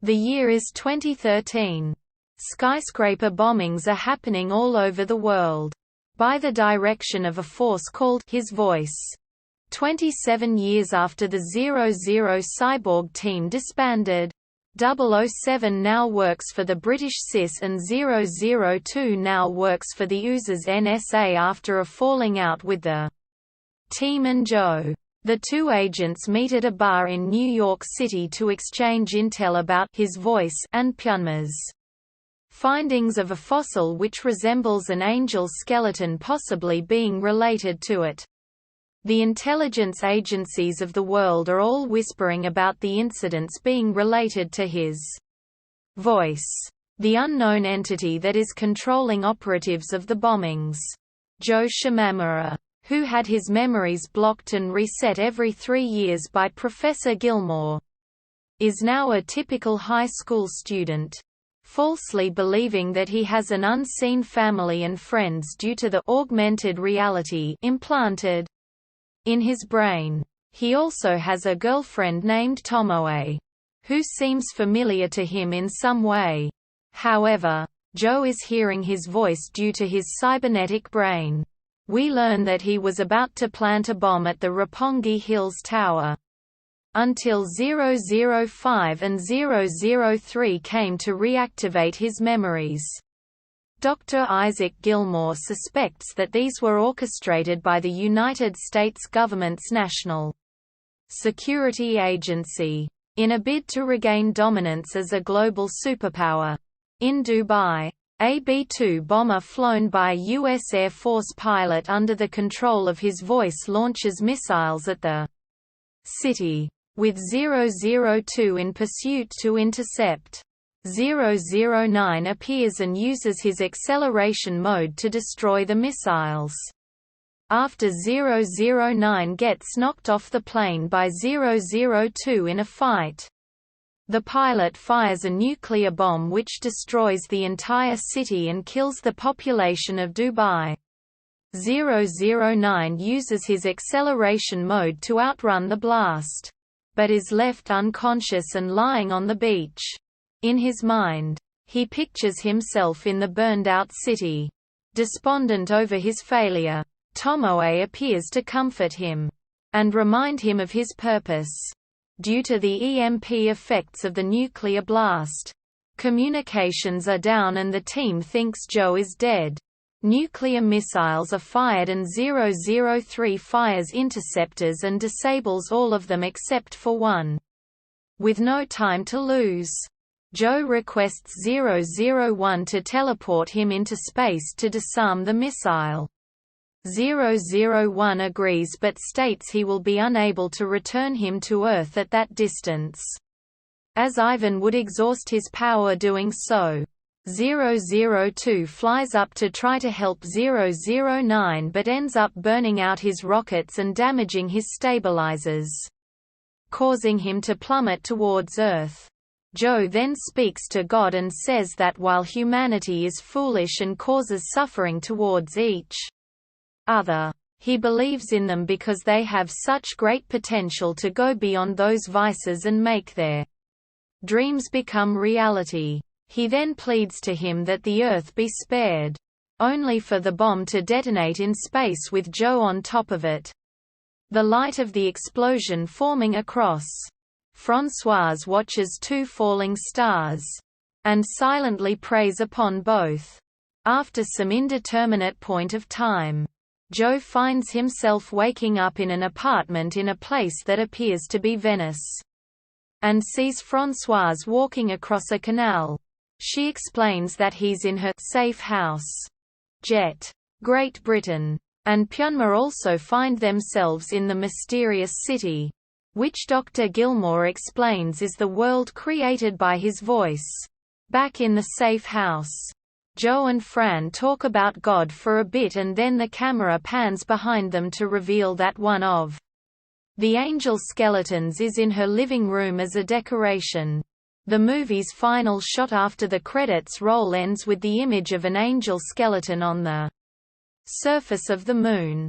The year is 2013. Skyscraper bombings are happening all over the world. By the direction of a force called His Voice. 27 years after the 00 Cyborg team disbanded. 007 now works for the British CIS and 002 now works for the USA's NSA after a falling out with the team and Joe. The two agents meet at a bar in New York City to exchange intel about His Voice and Pyunma's findings of a fossil which resembles an angel skeleton possibly being related to it. The intelligence agencies of the world are all whispering about the incidents being related to His Voice, the unknown entity that is controlling operatives of the bombings. Joe Shimamura, who had his memories blocked and reset every 3 years by Professor Gilmore, is now a typical high school student, falsely believing that he has an unseen family and friends due to the augmented reality implanted in his brain. He also has a girlfriend named Tomoe, who seems familiar to him in some way. However, Joe is hearing his voice due to his cybernetic brain. We learn that he was about to plant a bomb at the Roppongi Hills Tower. Until 005 and 003 came to reactivate his memories. Dr. Isaac Gilmore suspects that these were orchestrated by the United States government's National Security Agency, in a bid to regain dominance as a global superpower. In Dubai, a B-2 bomber flown by a U.S. Air Force pilot under the control of His Voice launches missiles at the city, with 002 in pursuit to intercept. 009 appears and uses his acceleration mode to destroy the missiles. After 009 gets knocked off the plane by 002 in a fight, the pilot fires a nuclear bomb which destroys the entire city and kills the population of Dubai. 009 uses his acceleration mode to outrun the blast, but is left unconscious and lying on the beach. In his mind, he pictures himself in the burned-out city. Despondent over his failure, Tomoe appears to comfort him and remind him of his purpose. Due to the EMP effects of the nuclear blast, communications are down and the team thinks Joe is dead. Nuclear missiles are fired and 003 fires interceptors and disables all of them except for one. With no time to lose, Joe requests 001 to teleport him into space to disarm the missile. 001 agrees but states he will be unable to return him to Earth at that distance, as Ivan would exhaust his power doing so. 002 flies up to try to help 009 but ends up burning out his rockets and damaging his stabilizers, causing him to plummet towards Earth. Joe then speaks to God and says that while humanity is foolish and causes suffering towards each other, he believes in them because they have such great potential to go beyond those vices and make their dreams become reality. He then pleads to him that the Earth be spared, only for the bomb to detonate in space with Joe on top of it. The light of the explosion forming across. Françoise watches two falling stars, and silently preys upon both. After some indeterminate point of time, Joe finds himself waking up in an apartment in a place that appears to be Venice, and sees Françoise walking across a canal. She explains that he's in her safe house. Jet, Great Britain, and Pyunma also find themselves in the mysterious city, which Dr. Gilmore explains is the world created by His Voice. Back in the safe house, Joe and Fran talk about God for a bit and then the camera pans behind them to reveal that one of the angel skeletons is in her living room as a decoration. The movie's final shot after the credits roll ends with the image of an angel skeleton on the surface of the moon.